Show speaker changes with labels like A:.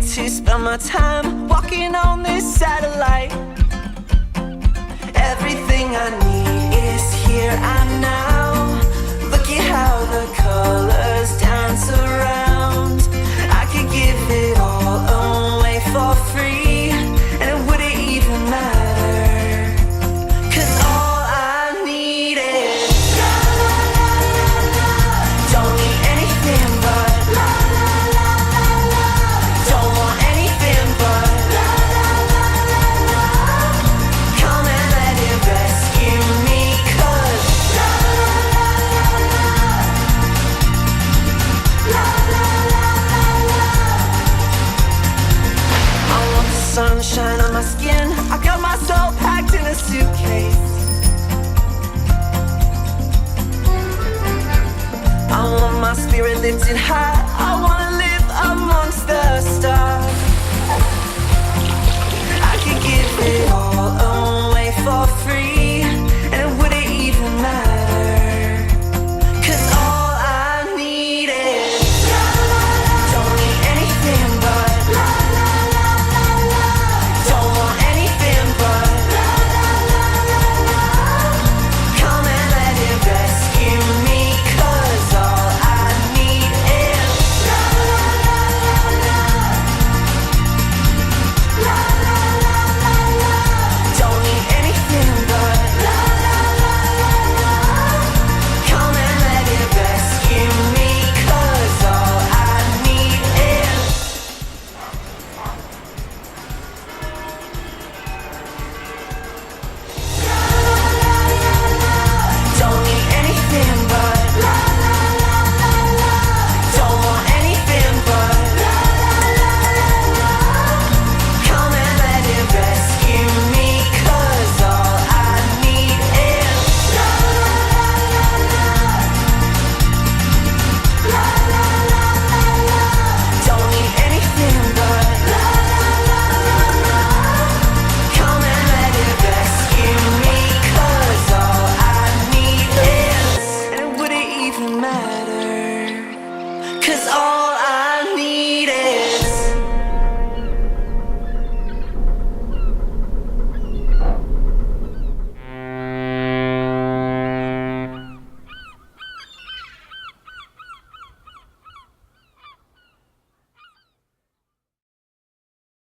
A: to spend my time walking on this satellite. Everything I need is here and now. Look at how the colors dance around. I could give it all away for free, and it wouldn't even matter, 'cause all I need is love, love, love, love, love. Don't need anything but love, love, love, love, love. Don't want anything but love, love, love, love, love. Come and let it rescue me, 'cause love, love, love, love, love. Love, love, love, love, love. I want the sunshine on my skin. I got my soul packed in a suitcase. I want my spirit lifted high. I want